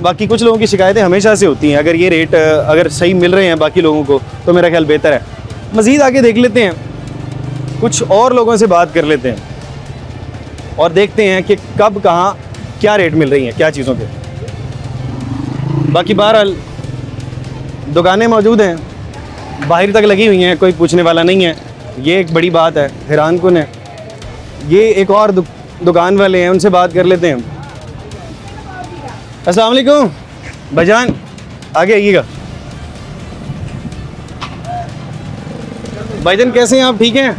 बाकी कुछ लोगों की शिकायतें हमेशा से होती हैं। अगर ये रेट अगर सही मिल रहे हैं बाकी लोगों को तो मेरा ख्याल बेहतर है। मज़ीद आगे देख लेते हैं, कुछ और लोगों से बात कर लेते हैं और देखते हैं कि कब कहाँ क्या रेट मिल रही हैं, क्या चीज़ों पे। बाकी बहरहाल दुकानें मौजूद हैं, बाहर तक लगी हुई हैं, कोई पूछने वाला नहीं है। ये एक बड़ी बात है, हैरान कुन है। ये एक और दुकान वाले हैं, उनसे बात कर लेते हैं। अस्सलाम वालेकुम भाईजान, आगे आइएगा। भाईजान कैसे हैं आप? ठीक हैं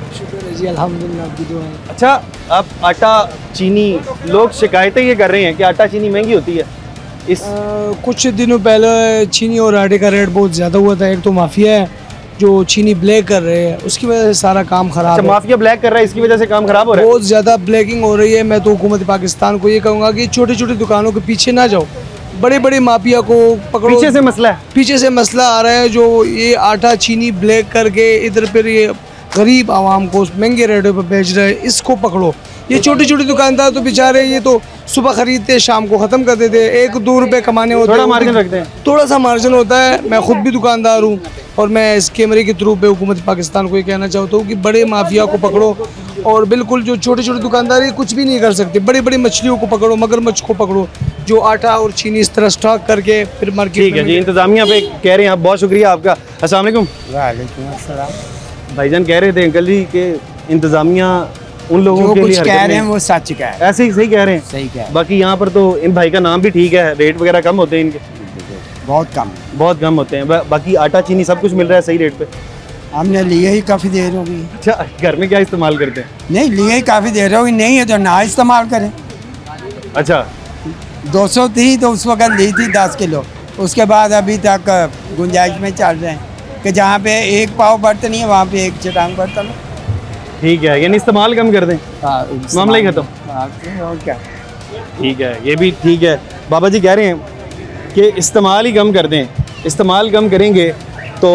जी, अल्हम्दुलिल्लाह, आपकी दुआ है। अच्छा, आप आटा चीनी, लोग शिकायतें ये कर रहे हैं कि आटा चीनी महंगी होती है। कुछ दिनों पहले चीनी और आटे का रेट बहुत ज़्यादा हुआ था। एक तो माफिया है जो चीनी ब्लैक कर रहे हैं, उसकी वजह से सारा काम खराब है। माफिया ब्लैक कर रहा है, इसकी वजह से काम खराब हो रहा है। बहुत ज़्यादा ब्लैकिंग हो रही है। मैं तो हुकूमत पाकिस्तान को ये कहूँगा कि छोटी छोटी दुकानों के पीछे ना जाओ, बड़े बड़े माफिया को पकड़ो। पीछे से मसला है, पीछे से मसला आ रहा है, जो ये आटा चीनी ब्लैक करके इधर पर ये गरीब आवाम को महंगे रेटों पर बेच रहे हैं, इसको पकड़ो। ये छोटी छोटी दुकानदार तो बेचारे ये तो सुबह खरीदते शाम को ख़त्म कर देते हैं, 1-2 रुपए कमाने होते हैं, थोड़ा मार्जिन रखते हैं, थोड़ा सा मार्जिन होता है। मैं खुद भी दुकानदार हूँ और मैं इस कैमरे के थ्रू पे हुकूमत पाकिस्तान को ये कहना चाहता हूँ कि बड़े माफिया को पकड़ो और बिल्कुल जो छोटे छोटे दुकानदार कुछ भी नहीं कर सकते, बड़ी बड़ी मछलियों को पकड़ो, मगरमच्छ को पकड़ो, जो आटा और चीनी इस तरह स्टॉक करके फिर मार्केट। ठीक है जी, इंतजामिया पे कह रहे हैं आप, बहुत शुक्रिया आपका। अस्सलाम वालेकुम। वालेकुम अस्सलाम। भाईजान कह रहे थे अंकल जी कि इंतजामिया उन लोगों के लिए कुछ कह रहे हैं वो सच कह रहे हैं, ऐसे ही सही कह रहे हैं, सही कह। बाकी यहाँ पर तो इन भाई का नाम भी ठीक है, रेट वगैरह कम होते हैं इनके, बहुत कम होते हैं। बाकी आटा चीनी सब कुछ मिल रहा है सही रेट पे। हमने लिए ही काफ़ी देर हो गई। अच्छा, घर में क्या इस्तेमाल करते हैं? नहीं, लिए ही काफ़ी देर हो गई, नहीं है तो ना इस्तेमाल करें। अच्छा, 200 थी तो उस वक्त ली थी 10 किलो, उसके बाद अभी तक गुंजाइश में चल रहे हैं कि जहाँ पे एक पाव बर्तन नहीं है वहाँ पे एक चटांग बर्तन। ठीक है, यानी इस्तेमाल कम कर दें, मामला ही खत्म। और क्या, ठीक है, ये भी ठीक है। बाबा जी कह रहे हैं कि इस्तेमाल ही कम कर दें, इस्तेमाल कम करेंगे तो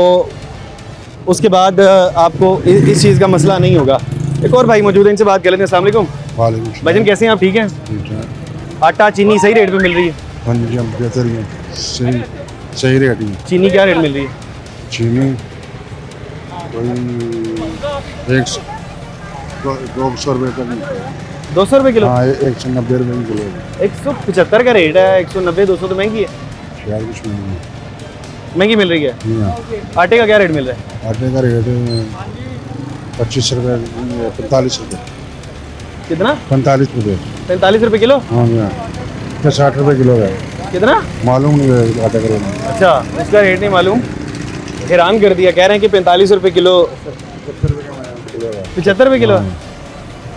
उसके बाद आपको इस चीज़ का मसला नहीं होगा। एक और भाई मौजूद है, इनसे बात कर लेते हैं। अस्सलाम वालेकुम भाईजान, कैसे हैं आप? ठीक हैं? आटा चीनी सही रेट पे मिल रही है? हाँ जी, हम बेहतर ही सही रेट ही। चीनी क्या रेट मिल रही है? चीनी कोई 200 रुपये तक। 200 रुपये किलो? हाँ, 190 रुपये किलो। 175 का रेट है, 190-200 तो महंगी है यार, कुछ महंगी मिल रही है। आटे का क्या रेट मिल रहा है? आटे का रेट 25 रुपये, 45 रुपये। कितना? 45 रुपये। 45 रुपये किलो? हाँ जी, 60 रुपये किलो है। कितना मालूम नहीं है आटे का रेट। अच्छा, इसका रेट नहीं मालूम, हैरान कर दिया। कह रहे हैं कि 45 रुपये किलो, 75 रुपये किलो।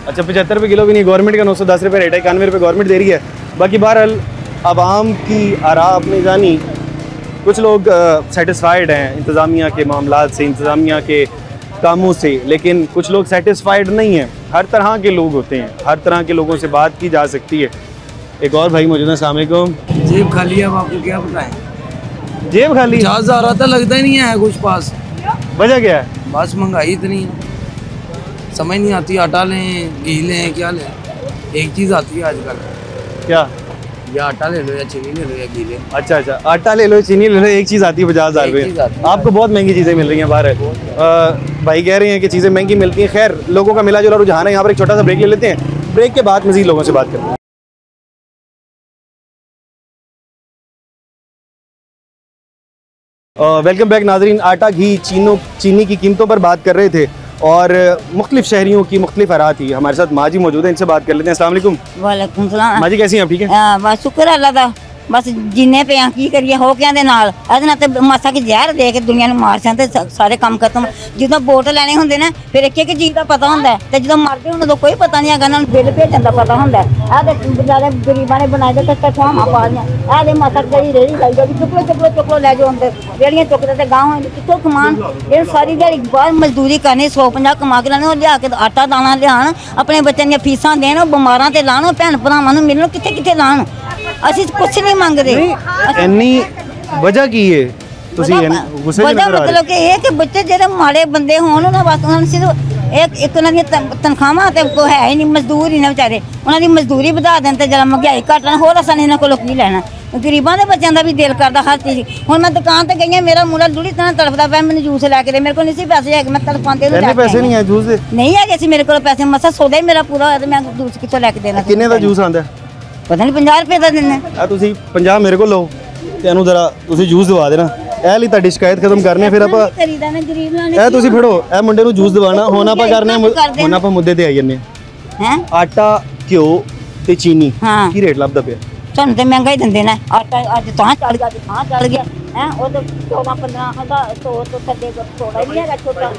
अच्छा, 75 रुपये किलो भी नहीं, गवर्नमेंट का 910 रुपये रेट है, 91 रुपये गवर्नमेंट दे रही है। बाकी बहरहाल आवाम की आरा अपनी जानी, कुछ लोग सेटिस्फाइड हैं इंतज़ामिया के मामलात से, इंतज़ामिया के कामों से, लेकिन कुछ लोग सेटिस्फाइड नहीं हैं। हर तरह के लोग होते हैं, हर तरह के लोगों से बात की जा सकती है। एक और भाई मौजूद है। अस्सलाम वालेकुम। जेब खाली है, अब आपको क्या बताएं? जेब खाली? जहाज आ रहा था, लगता ही नहीं है कुछ पास। वजह क्या है? बस महंगाई इतनी है, समझ नहीं आती। आटा लें, घी लें, क्या लें? एक चीज़ आती है आजकल, क्या? या आटा ले लो या चीनी ले लो या घी ले। अच्छा, आटा ले लो, चीनी ले लो, एक चीज़ आती है 50,000 रुपये। आपको बहुत महंगी चीज़ें मिल रही हैं बाहर। भाई कह रहे हैं कि चीज़ें महंगी मिलती हैं। खैर, लोगों का मिला जुला रुझान है। यहाँ पर एक छोटा सा ब्रेक ले लेते हैं, ब्रेक के बाद मज़ीद लोगों से बात करते हैं। वेलकम बैक नाजरीन। आटा, घी, चीनी की कीमतों पर बात कर रहे थे और मुख्तलिफ शहरियों की मुख्तलिफ आरा थी। हमारे साथ माँ जी मौजूद है, इनसे बात कर लेते हैं। अस्सलाम वालेकुम। वालेकुम सलाम। माँ जी कैसी हैं आप? ठीक है बस शुक्र अल्लाह दा, बस जिन्ने पे की करिए हो क्या दे नाल ਇਹਦੇ ਨਾਲ ਤੇ ਮਾਸਾ ਕੀ ਜ਼ਹਿਰ ਦੇ ਕੇ ਦੁਨੀਆ ਨੂੰ ਮਾਰ ਜਾਂਦੇ ਸਾਰੇ ਕੰਮ ਖਤਮ। ਜਦੋਂ ਵੋਟ ਲੈਣੇ ਹੁੰਦੇ ਨੇ ਫਿਰ ਇੱਕ ਇੱਕ ਚੀਜ਼ ਦਾ ਪਤਾ ਹੁੰਦਾ ਤੇ ਜਦੋਂ ਮਰਦੇ ਉਹਨਾਂ ਦਾ ਕੋਈ ਪਤਾ ਨਹੀਂ ਹੈਗਾ, ਇਹਨਾਂ ਨੂੰ ਬਿੱਲ ਭੇਜਣ ਦਾ ਪਤਾ ਹੁੰਦਾ। ਆਹ ਦੇ ਬਜ਼ਾਰੇ ਗਰੀਬਾਂ ਨੇ ਬਣਾਏ ਦੇ ਕੱਟਾ ਠਾਮਾ ਪਾ ਦੀਆਂ। ਆਹ ਦੇ ਮਾਸਾ ਜਿਹੜੀ ਰੇੜੀ ਲਾਈ ਜਾਂਦੀ ਚੁੱਕਲੋ ਲੈ ਜਾਓ ਅੰਦਰ, ਰੇੜੀਆਂ ਚੁੱਕਦੇ ਤੇ ਗਾਂਹ ਕਿੱਥੋਂ ਕਮਾਨ। ਇਹ ਸਾਰੀ ਦਿਹਾੜੀ ਬਾਹਰ ਮਜ਼ਦੂਰੀ ਕਰਨੀ 150 ਕਮਾ ਕੇ ਲੈਣੇ, ਉਹ ਲਿਆ ਕੇ ਆਟਾ ਦਾਣਾ ਲਿਆਣ, ਆਪਣੇ ਬੱਚਿਆਂ ਦੀਆਂ ਫੀਸਾਂ ਦੇਣ, ਬਿਮਾਰਾਂ ਤੇ ਲਾਣ, ਭੈਣ ਭਰਾਵਾਂ ਨੂੰ ਮਿਲਣ, ਕਿੱਥੇ ਕਿੱਥੇ ਲਾਣ। ਅਸੀਂ ਕੁਛ ਨਹੀਂ ਮੰਗਦੇ। ਇੰਨੀ ਵਜ੍ਹਾ ਕੀ ਹੈ ਤੁਸੀਂ ਗੁੱਸੇ ਚ ਨਜ਼ਰ ਆ ਰਹੇ? ਮਤਲਬ ਕਿ ਇਹ ਕਿ ਬੱਚੇ ਜਿਹੜੇ ਮਾੜੇ ਬੰਦੇ ਹੋਣ ਉਹਨਾਂ ਵਾਸਤੇ ਉਹਨਾਂ ਨੂੰ ਸਿਰਫ ਇੱਕ ਉਹਨਾਂ ਦੀਆਂ ਤਨਖਾਹਾਂ ਤੇ ਕੋਈ ਹੈ ਹੀ ਨਹੀਂ, ਮਜ਼ਦੂਰ ਹੀ ਨੇ ਵਿਚਾਰੇ, ਉਹਨਾਂ ਦੀ ਮਜ਼ਦੂਰੀ ਵਧਾ ਦੇਣ ਤੇ ਜਰਾ ਮਹਿੰਗਾਈ ਘੱਟ ਲੈਣ, ਹੋਰ ਅਸਾਂ ਇਹਨਾਂ ਕੋਲੋਂ ਕੀ ਲੈਣਾ। ਗਰੀਬਾਂ ਦੇ ਬੱਚਿਆਂ ਦਾ ਵੀ ਦਿਲ ਕਰਦਾ ਹਰ ਚੀਜ਼। ਹੁਣ ਮੈਂ ਦੁਕਾਨ ਤੇ ਗਈ ਹਾਂ, ਮੇਰਾ ਮੁੰਡਾ ਦੂਰੀ ਤਰ੍ਹਾਂ ਤੜਫਦਾ ਪਿਆ, ਮੈਨੂੰ ਜੂਸ ਲੈ ਕੇ ਦੇ। ਮੇਰੇ ਕੋਲ ਨਹੀਂ ਸੀ ਪੈਸੇ ਹੈਗੇ, ਮੈਂ ਤੜਫਾਂਦੇ ਨੂੰ ਪੈਸੇ ਨਹੀਂ ਹੈ ਜੂਸ ਦੇ? ਨਹੀਂ ਹੈਗੇ ਸੀ ਮੇਰੇ ਕੋਲ ਪੈਸੇ, ਮਸਾ ਸੌਦਾ ਹੀ ਮੇਰਾ ਪੂਰਾ ਹੋਇਆ ਤੇ ਮੈਂ ਜੂਸ ਕਿੱਥੋਂ ਲੈ ਕੇ ਦੇਣਾ। ਕਿੰਨੇ ਦਾ ਜੂਸ ਆਂਦਾ? ਪਤਾ ਨਹੀਂ 50 ਰੁਪਏ ਦਾ ਦਿੰਦੇ ਆ। ਤੁਸੀਂ 50 ਮੇਰੇ ਕੋਲ ਲਓ ਤੇ ਇਹਨੂੰ ਜ਼ਰਾ ਤੁਸੀਂ ਜੂਸ ਦਵਾ ਦੇਣਾ। ਇਹ ਲਈ ਤੁਹਾਡੀ ਸ਼ਿਕਾਇਤ ਖਤਮ ਕਰਨੇ, ਫਿਰ ਆਪਾਂ ਕਰੀਦਾ ਨਾ ਗਰੀਬ ਨਾਲ। ਇਹ ਤੁਸੀਂ ਫੜੋ, ਇਹ ਮੁੰਡੇ ਨੂੰ ਜੂਸ ਦਵਾਣਾ। ਹੁਣ ਆਪਾਂ ਕਰਨੇ, ਹੁਣ ਆਪਾਂ ਮੁੱਦੇ ਤੇ ਆਈ ਜੰਨੇ। ਹੈ ਆਟਾ, ਘਿਓ ਤੇ ਚੀਨੀ ਹਾਂ ਕੀ ਰੇਟ ਲੱਭਦਾ ਪਿਆ? ਤੁਹਾਨੂੰ ਤੇ ਮਹਿੰਗਾ ਹੀ ਦਿੰਦੇ ਨੇ। ਆਟਾ ਅੱਜ ਤਾਂ ਚੜ ਗਿਆ, ਤਾਂ ਚੜ ਗਿਆ ਹੈ। ਉਹ ਤਾਂ 14-15 100 ਤੋਂ ਥੱਲੇ ਥੋੜਾ ਹੀ ਨਹੀਂ ਹੈਗਾ, ਛੋਟਾ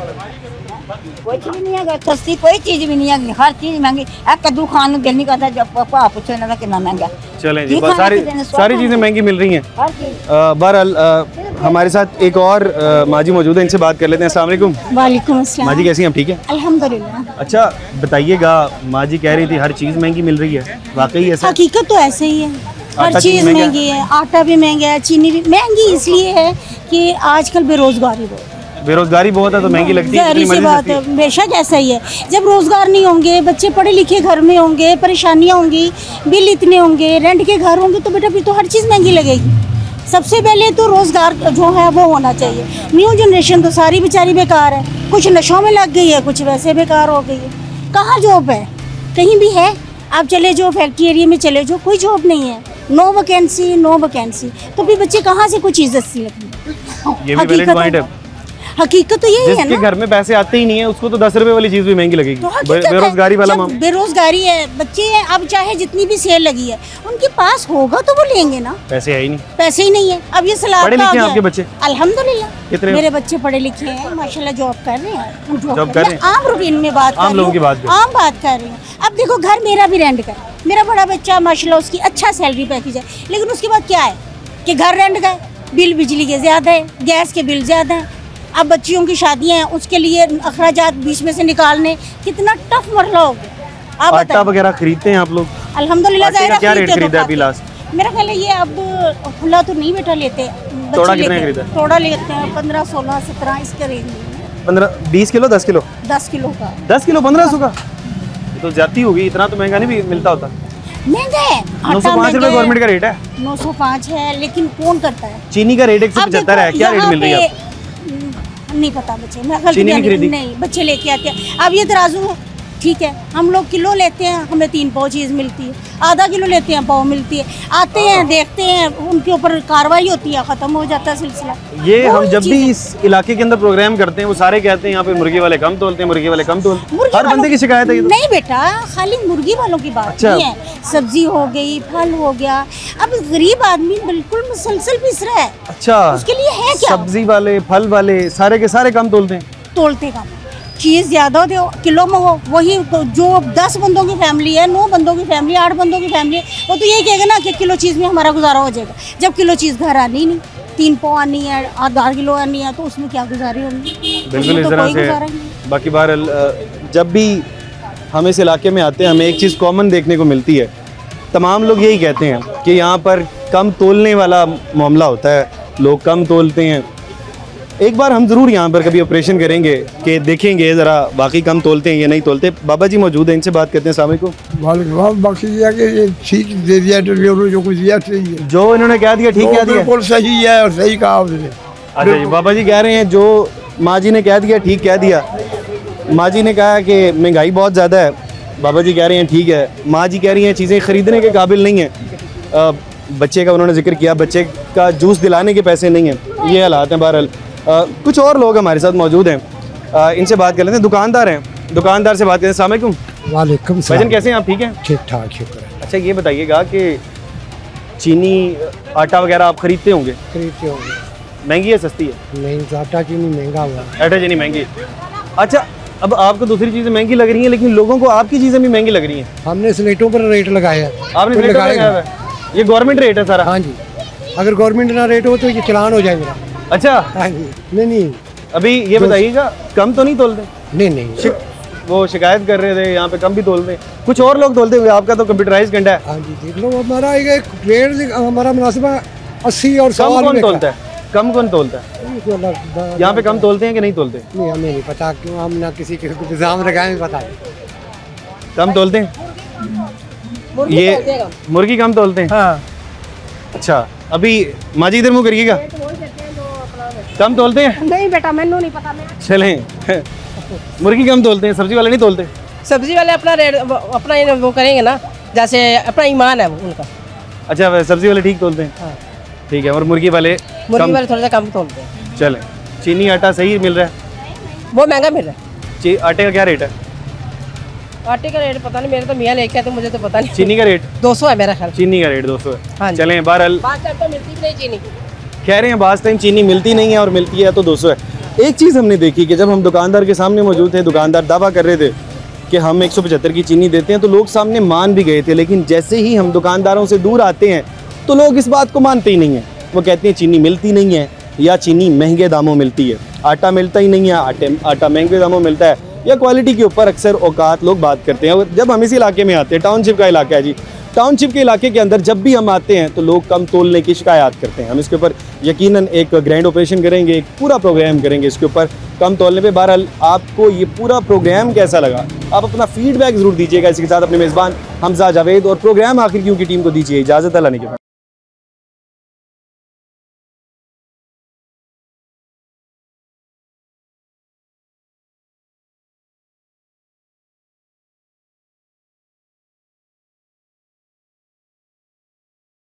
ਕੋਈ ਚੀਜ਼ ਨਹੀਂ ਹੈਗਾ, ਸਸਤੀ ਕੋਈ ਚੀਜ਼ ਵੀ ਨਹੀਂ ਹੈਗੀ, हर चीज महंगी। कद्दू खान दिल नहीं करता, जब भाव पूछो इन्होंने कितना महंगा। चलें जी, बस सारी चीज़ें महंगी मिल रही हैं। बहरहाल हमारे साथ एक और माँ जी मौजूद है, इनसे बात कर लेते हैं। अस्सलाम वालेकुम। वालेकुम अस्सलाम। माँ जी कैसी हैं आप? ठीक है अल्हम्दुलिल्लाह। अच्छा बताइएगा, माँ जी कह रही थी हर चीज़ महंगी मिल रही है, वाकई ऐसा? हकीकत तो ऐसे ही है, हर चीज़ महंगी है। आटा भी महंगा है, चीनी भी महंगी इसलिए है कि आजकल बेरोजगारी बहुत है। बेरोजगारी बहुत है तो महंगी लगती है। जाहिर सी बात है, बेशक ऐसा ही है। जब रोजगार नहीं होंगे, बच्चे पढ़े लिखे घर में होंगे, परेशानियां होंगी, बिल इतने होंगे, रेंट के घर होंगे, तो बेटा फिर तो हर चीज़ महंगी लगेगी। सबसे पहले तो रोजगार जो है वो होना चाहिए। न्यू जनरेशन तो सारी बेचारी बेकार है, कुछ नशों में लग गई है, कुछ वैसे बेकार हो गई है। कहाँ जॉब है? कहीं भी है? आप चले जाओ फैक्ट्री एरिया में चले जाओ, कोई जॉब नहीं है, नो वैकेंसी नो वैकेंसी। तो फिर बच्चे कहाँ से कुछ इज्जत सी लगती। ये भी वैलिड पॉइंट है। हकीकत तो यही है ना, घर में पैसे आते ही नहीं है उसको तो 10 रुपए वाली चीज भी महंगी लगेगी। तो बेरोजगारी वाला बेरोजगारी है, बच्चे हैं, अब चाहे जितनी भी सेल लगी है उनके पास होगा तो वो लेंगे ना, पैसे है ही नहीं। पैसे ही नहीं है। अब ये सलाद पढ़े लिखे हैं आपके बच्चे? अल्हम्दुलिल्लाह कितने? मेरे बच्चे पढ़े लिखे हैं माशाल्लाह, जॉब कर रहे हैं। जॉब कर रहे हैं? आम रूटीन में बात आम लोगों की बात आम बात कर रही हूँ। अब देखो घर मेरा भी रेंट का, मेरा बड़ा बच्चा माशाल्लाह उसकी अच्छा सैलरी पैकेज है, लेकिन उसके बाद क्या है कि घर रेंट का है, बिल बिजली के ज़्यादा है, गैस के बिल ज़्यादा है। अब बच्चियों की शादियां हैं, उसके लिए अखराजात बीच में से निकालने, कितना टफ मरला हो गया। आप आटा वगैरह खरीदते हैं आप लोग? अल्हम्दुलिल्लाह। क्या रेट खरीदा अभी लास्ट? मेरा ख्याल है ये अब खुला तो नहीं बेटा लेते, थोड़ा कितने खरीदा? थोड़ा लेते हैं 15, 16, 17 इसके रेंज में। 15, 20 किलो 10 किलो? 10 किलो का। 10 किलो 1500 का? ये तो ज्यादा होगी, इतना तो महंगा नहीं मिलता होता। महंगा है, 905 रुपए गवर्नमेंट का रेट है। 905 है, लेकिन कौन करता है? चीनी का रेट 175 है, क्या रेट मिल रही है? नहीं पता बच्चे, मैं चीनी नहीं खरीदी? नहीं, बच्चे लेके आते हैं। अब ये तराजू है, ठीक है, हम लोग किलो लेते हैं, हमें 3 पाव चीज़ मिलती है, आधा किलो लेते हैं पाव मिलती है। आते हैं देखते हैं, उनके ऊपर कार्रवाई होती है, ख़त्म हो जाता है सिलसिला। ये हम जब भी इस इलाके के अंदर प्रोग्राम करते हैं वो सारे कहते हैं यहाँ पे मुर्गी वाले कम तोलते हैं, मुर्गी वाले कम तोलते हैं। हर बंदे की शिकायत है। नहीं बेटा, खाली मुर्गी वालों की बात नहीं है, सब्जी हो गई, फल हो गया। अब गरीब आदमी बिल्कुल मुसलसल पिस रहा है। अच्छा, उसके लिए है क्या? सब्जी वाले फल वाले सारे के सारे कम तोलते हैं। तोलते कम, चीज़ ज़्यादा दो, किलो में हो, वही जो 10 बंदों की फैमिली है, 9 बंदों की फैमिली, 8 बंदों की फैमिली है, वो तो यही कहेगा ना कि किलो चीज़ में हमारा गुजारा हो जाएगा। जब किलो चीज़ घर आनी नहीं, 3 पाव आनी है, आधा किलो आनी है, तो उसमें क्या गुजारी होगी? बिल्कुल इस तरह से। बाकी बार जब भी हम इस इलाके में आते हैं हमें एक चीज़ कॉमन देखने को मिलती है, तमाम लोग यही कहते हैं कि यहाँ पर कम तोलने वाला मामला होता है, लोग कम तोलते हैं। एक बार हम ज़रूर यहाँ पर कभी ऑपरेशन करेंगे कि देखेंगे ज़रा बाकी कम तोलते हैं या नहीं तोलते। बाबा जी मौजूद हैं, इनसे बात करते हैं। अस्सलाम वालेकुम। बाकी ये कि ये ठीक दे दिया तो जो कुछ दिया सही है, जो इन्होंने कह दिया ठीक कह दिया, बिल्कुल सही है और सही कहा उसने। अच्छा जी, बाबा जी कह रहे हैं जो माँ जी ने कह दिया ठीक कह दिया। माँ जी ने कहा कि महंगाई बहुत ज़्यादा है, बाबा जी कह रहे हैं ठीक है। माँ जी कह रही हैं चीज़ें ख़रीदने के काबिल नहीं है। बच्चे का उन्होंने जिक्र किया, बच्चे का जूस दिलाने के पैसे नहीं हैं। ये हालात हैं। बहरहाल कुछ और लोग हमारे साथ मौजूद हैं, इनसे बात कर लेते हैं, दुकानदार हैं, दुकानदार से बात करें। अस्सलाम वालेकुम। वालेकुम सलाम। भाईजान कैसे हैं आप, ठीक हैं? ठीक ठाक, शुक्र है। अच्छा ये बताइएगा कि चीनी आटा वगैरह आप खरीदते होंगे? खरीदते होंगे। महंगी है सस्ती है? नहीं, आटा चीनी महंगा हुआ है। आटा चीनी महंगी। अच्छा अब आपको दूसरी चीज़ें महंगी लग रही हैं, लेकिन लोगों को आपकी चीज़ें भी महंगी लग रही हैं। हमने स्लेटों पर रेट लगाया है। आपने स्लेटों पर लगाया है? ये गवर्नमेंट रेट है सारा? हाँ जी, अगर गवर्नमेंट ना रेट हो तो ये चलान हो जाएगा। अच्छा हाँ जी। नहीं अभी ये बताइएगा कम तो नहीं तोलते? नहीं वो शिकायत कर रहे थे यहाँ पे कम भी तोलते हैं, कुछ और लोग तोलते हुए, आपका तो कंप्यूटराइज घंटा है। हाँ जी देख लो, हमारा एक रेट हमारा मुनासिबा 80 और 100 कौन तोलता है? कम कौन तोलता है यहाँ पे? कम तोलते हैं कि नहीं तोलते? नहीं हमें नहीं पता, क्यों हम ना किसी के इंतजाम लगाए पता है। कम तोलते हैं ये मुर्गी कम तोलते हैं? हाँ। अच्छा अभी माजी इधर मुँह करिएगा, कम तोलते हैं? नहीं बेटा मैंने नहीं पता। चलें मुर्गी कम तोलते हैं, सब्जी वाले नहीं तोलते? सब्जी वाले अपना रेट अपना वो करेंगे ना, जैसे अपना ईमान है उनका। अच्छा सब्जी वाले ठीक तोलते हैं? हाँ। ठीक है, और मुर्गी वाले थोड़ा सा कम तोलते हैं। चलें। चीनी आटा सही मिल रहा है? वो महंगा मिल रहा है। आटे का क्या रेट है? आटे का रेट पता नहीं, मेरे तो मियाँ लेके आए तो मुझे तो पता नहीं। चीनी का रेट 200 है मेरा ख्याल। चीनी का रेट 200 है। हाँ चलें बहरहाल तो मिलती भी नहीं चीनी, कह रहे हैं बास टाइम चीनी मिलती नहीं है और मिलती है तो 200 है। एक चीज़ हमने देखी कि जब हम दुकानदार के सामने मौजूद थे, दुकानदार दावा कर रहे थे कि हम 175 की चीनी देते हैं, तो लोग सामने मान भी गए थे, लेकिन जैसे ही हम दुकानदारों से दूर आते हैं तो लोग इस बात को मानते ही नहीं हैं। वो कहते हैं चीनी मिलती नहीं है, या चीनी महंगे दामों मिलती है, आटा मिलता ही नहीं है, आटा महंगे दामों मिलता है, या क्वालिटी के ऊपर अक्सर औकात लोग बात करते हैं। और जब हम इस इलाके में आते हैं, टाउनशिप का इलाका है जी, टाउनशिप के इलाके के अंदर जब भी हम आते हैं तो लोग कम तोलने की शिकायत करते हैं। हम इसके ऊपर यकीनन एक ग्रैंड ऑपरेशन करेंगे, एक पूरा प्रोग्राम करेंगे इसके ऊपर कम तोलने पे। बहरहाल आपको ये पूरा प्रोग्राम कैसा लगा, आप अपना फीडबैक ज़रूर दीजिएगा। इसके साथ अपने मेज़बान हमजा जावेद और प्रोग्राम आखिर क्यों की टीम को दीजिए इजाज़त। अल्लाह ने के बाद।